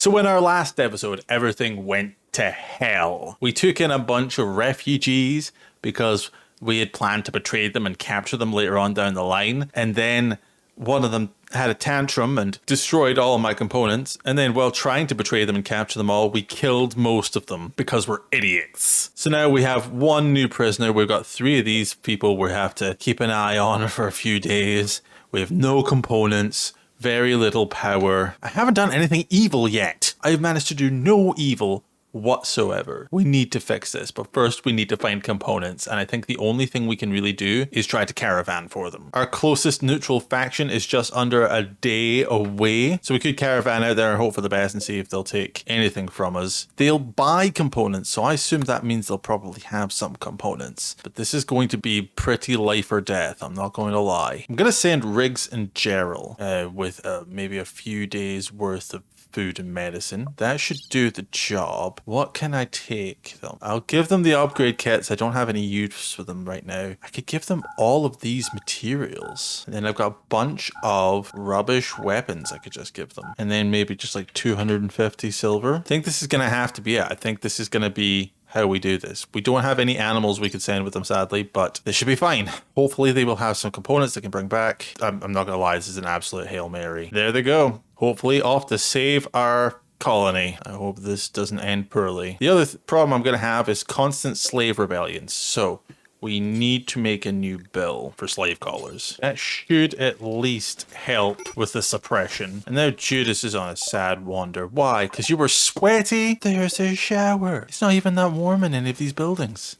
So in our last episode, everything went to hell. We took in a bunch of refugees because we had planned to betray them and capture them later on down the line. And then one of them had a tantrum and destroyed all of my components. And then while trying to betray them and capture them all, we killed most of them because we're idiots. So now we have one new prisoner. We've got 3 of these people we have to keep an eye on for a few days. We have no components. Very little power. I haven't done anything evil yet. I've managed to do no evil whatsoever. We need to fix this, but first we need to find components, and I think the only thing we can really do is try to caravan for them. Our closest neutral faction is just under a day away, so we could caravan out there and hope for the best and see if they'll take anything from us. They'll buy components, so I assume that means they'll probably have some components, but this is going to be pretty life or death, I'm not going to lie. I'm going to send Riggs and Gerald with maybe a few days worth of food and medicine. That should do the job. What can I take them? I'll give them the upgrade kits. I don't have any use for them right now. I could give them all of these materials. And then I've got a bunch of rubbish weapons I could just give them. And then maybe just like 250 silver. I think this is going to have to be it. I think this is going to be how we do this. We don't have any animals we could send with them, sadly, but this should be fine. Hopefully they will have some components they can bring back. I'm not gonna lie, this is an absolute Hail Mary. There they go. Hopefully off to save our colony. I hope this doesn't end poorly. The other problem I'm gonna have is constant slave rebellions. So we need to make a new bill for slave collars. That should at least help with the suppression. And now Judas is on a sad wander. Why? Because you were sweaty? There's a shower. It's not even that warm in any of these buildings.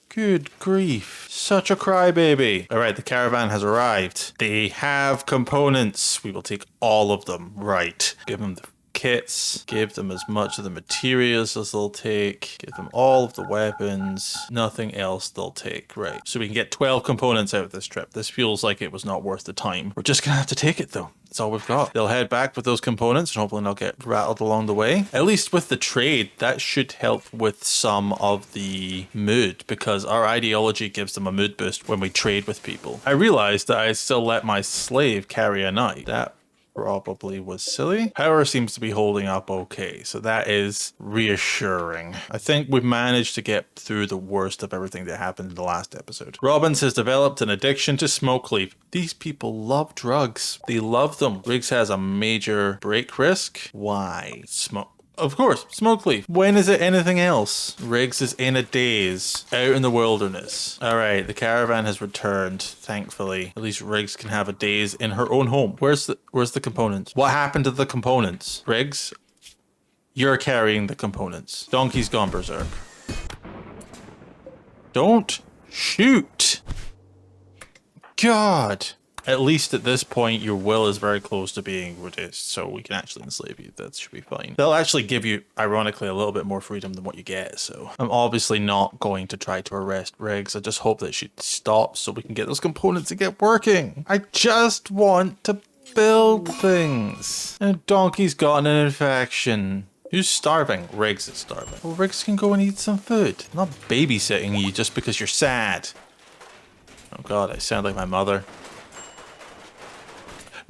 Good grief. Such a crybaby. All right, the caravan has arrived. They have components. We will take all of them. Right. Give them the kits, give them as much of the materials as they'll take, give them all of the weapons, nothing else they'll take. Right, so we can get 12 components out of this trip. This feels like it was not worth the time. We're just gonna have to take it though. That's all we've got. They'll head back with those components and hopefully they'll get rattled along the way. At least with the trade, that should help with some of the mood because our ideology gives them a mood boost when we trade with people. I realized that I still let my slave carry a knife. That probably was silly. Power seems to be holding up okay, so that is reassuring. I think we've managed to get through the worst of everything that happened in the last episode. Robbins has developed an addiction to smoke leaf. These people love drugs. They love them. Riggs has a major break risk. Why? Smoke. Of course, smoke leaf. When is it anything else? Riggs is in a daze, out in the wilderness. All right, the caravan has returned, thankfully. At least Riggs can have a daze in her own home. Where's the components? What happened to the components? Riggs, you're carrying the components. Donkey's gone berserk. Don't shoot. God. At least at this point, your will is very close to being reduced, so we can actually enslave you. That should be fine. They'll actually give you, ironically, a little bit more freedom than what you get, so I'm obviously not going to try to arrest Riggs. I just hope that she stops so we can get those components and get working. I just want to build things. And Donkey's gotten an infection. Who's starving? Riggs is starving. Well, Riggs can go and eat some food. I'm not babysitting you just because you're sad. Oh God, I sound like my mother.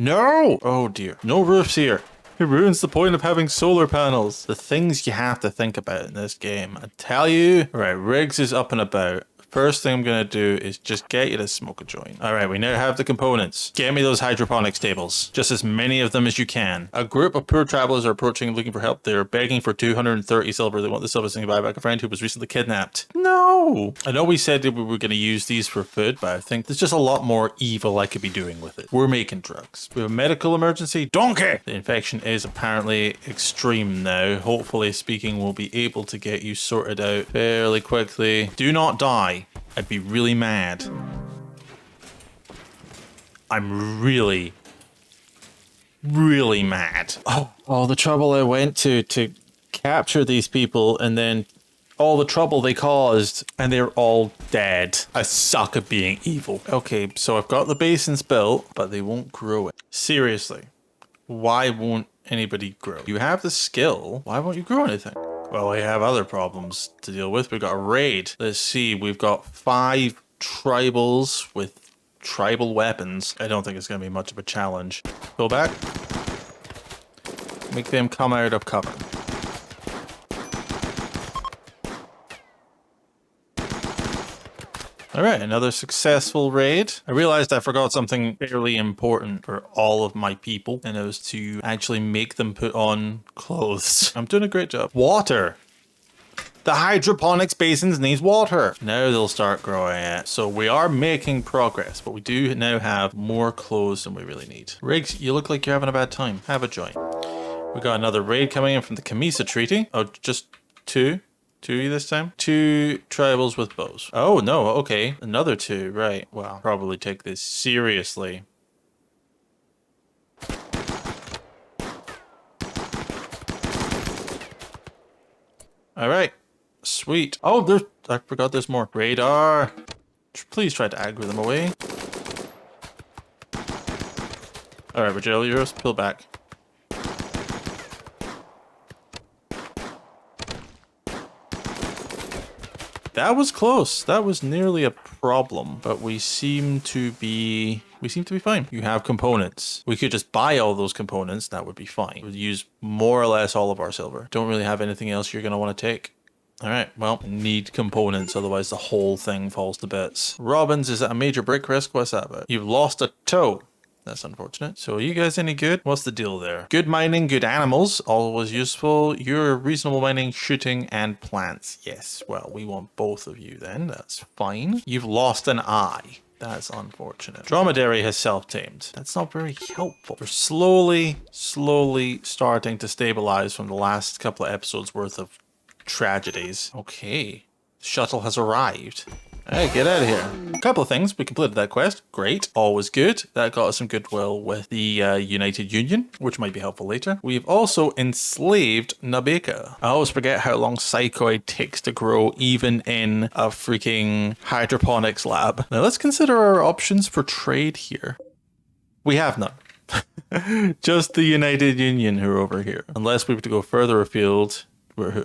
No! Oh dear. No roofs here. It ruins the point of having solar panels. The things you have to think about in this game. I tell you. Alright, Riggs is up and about. First thing I'm going to do is just get you to smoke a joint. All right, we now have the components. Get me those hydroponics tables. Just as many of them as you can. A group of poor travelers are approaching looking for help. They're begging for 230 silver. They want the silver so they can buy back a friend who was recently kidnapped. No! I know we said that we were going to use these for food, but I think there's just a lot more evil I could be doing with it. We're making drugs. We have a medical emergency. Donkey! The infection is apparently extreme now. Hopefully speaking, we'll be able to get you sorted out fairly quickly. Do not die. I'd be really mad. I'm really mad. Oh, the trouble I went to capture these people and then all the trouble they caused and they're all dead. I suck at being evil. Okay, so I've got the basins built, but they won't grow it. Seriously, why won't anybody grow? You have the skill, why won't you grow anything? Well, we have other problems to deal with. We've got a raid. Let's see, we've got 5 tribals with tribal weapons. I don't think it's going to be much of a challenge. Go back. Make them come out of cover. All right, another successful raid. I realized I forgot something fairly important for all of my people, and it was to actually make them put on clothes. I'm doing a great job. Water. The hydroponics basins needs water. Now they'll start growing it. So we are making progress, but we do now have more clothes than we really need. Riggs, you look like you're having a bad time. Have a joint. We got another raid coming in from the Camisa Treaty. Oh, just two? 2 this time? 2 tribals with bows. Oh, no. Okay. Another 2. Right. Wow. Probably take this seriously. All right. Sweet. Oh, I forgot there's more. Radar. Please try to aggro them away. All right, Virgilios, pull back. That was close. That was nearly a problem, but we seem to be fine. You have components. We could just buy all those components. That would be fine. We'd use more or less all of our silver. Don't really have anything else you're going to want to take. All right, well, need components, otherwise the whole thing falls to bits. Robbins, is it a major break risk? What's that about? You've lost a toe. That's unfortunate. So are you guys any good? What's the deal there? Good mining, good animals, always useful. You're reasonable mining, shooting, and plants. Yes, well, we want both of you then. That's fine. You've lost an eye. That's unfortunate. Dromedary has self-tamed. That's not very helpful. We're slowly starting to stabilize from the last couple of episodes worth of tragedies. Okay. Shuttle has arrived. Hey, get out of here. A couple of things. We completed that quest. Great. Always good. That got us some goodwill with the United Union, which might be helpful later. We've also enslaved Nabeka. I always forget how long psychoid takes to grow, even in a freaking hydroponics lab. Now let's consider our options for trade here. We have none. Just the United Union who are over here. Unless we were to go further afield,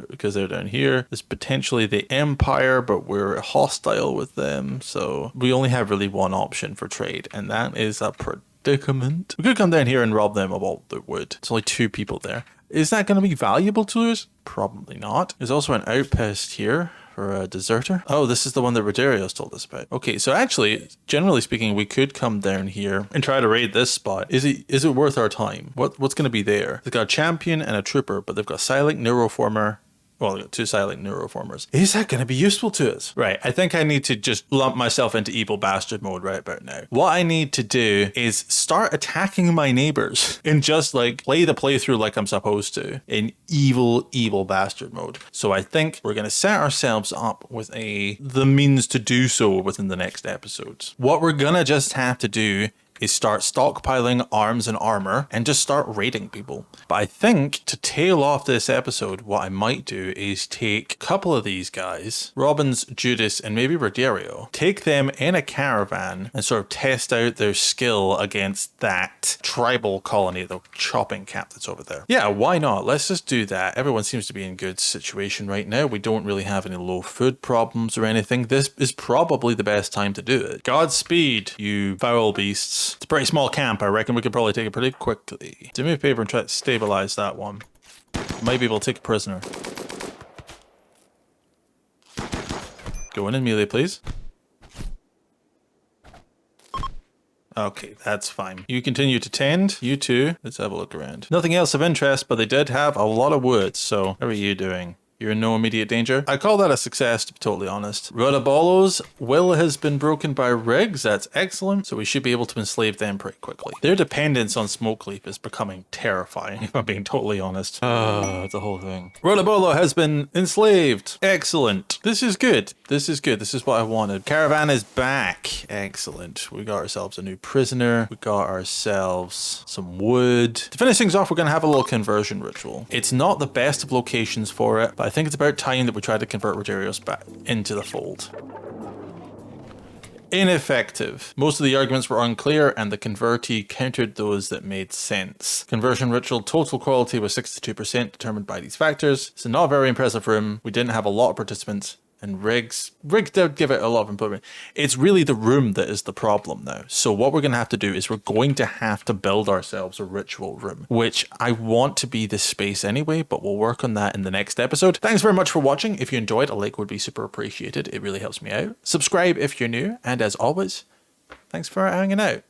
because they're down here. There's potentially the Empire, but we're hostile with them. So we only have really one option for trade, and that is a predicament. We could come down here and rob them of all the wood. There's only 2 people there. Is that going to be valuable to us? Probably not. There's also an outpost here for a deserter. Oh, this is the one that Roderios told us about. Okay, so actually, generally speaking, we could come down here and try to raid this spot. Is it worth our time? What's going to be there? They've got a champion and a trooper, but they've got silent neuroformer. Well, they've got 2 silent neuroformers. Is that going to be useful to us? Right, I think I need to just lump myself into evil bastard mode right about now. What I need to do is start attacking my neighbors and just like play the playthrough like I'm supposed to in evil bastard mode. So I think we're going to set ourselves up with the means to do so within the next episodes. What we're going to just have to do is start stockpiling arms and armor and just start raiding people. But I think to tail off this episode, what I might do is take a couple of these guys, Robbins, Judas, and maybe Rogerio, take them in a caravan and sort of test out their skill against that tribal colony, the chopping camp that's over there. Yeah, why not? Let's just do that. Everyone seems to be in good situation right now. We don't really have any low food problems or anything. This is probably the best time to do it. Godspeed, you foul beasts. It's a pretty small camp. I reckon we could probably take it pretty quickly. Do me a favor and try to stabilize that one. Might be able to take a prisoner. Go in and melee, please. Okay, that's fine. You continue to tend. You too. Let's have a look around. Nothing else of interest, but they did have a lot of wood. So how are you doing? You're in no immediate danger. I call that a success, to be totally honest. Rodabolo's will has been broken by Riggs. That's excellent. So we should be able to enslave them pretty quickly. Their dependence on Smokeleaf is becoming terrifying, if I'm being totally honest. The whole thing. Rodabolo has been enslaved. Excellent. This is good. This is good. This is what I wanted. Caravan is back. Excellent. We got ourselves a new prisoner. We got ourselves some wood. To finish things off, we're going to have a little conversion ritual. It's not the best of locations for it, but I think it's about time that we try to convert Rogerios back into the fold. Ineffective. Most of the arguments were unclear and the convertee countered those that made sense. Conversion ritual total quality was 62% determined by these factors. It's not a very impressive room. We didn't have a lot of participants And Riggs did give it a lot of improvement. It's really the room that is the problem now. So what we're going to have to do is we're going to have to build ourselves a ritual room, which I want to be this space anyway, but we'll work on that in the next episode. Thanks very much for watching. If you enjoyed, a like would be super appreciated. It really helps me out. Subscribe if you're new. And as always, thanks for hanging out.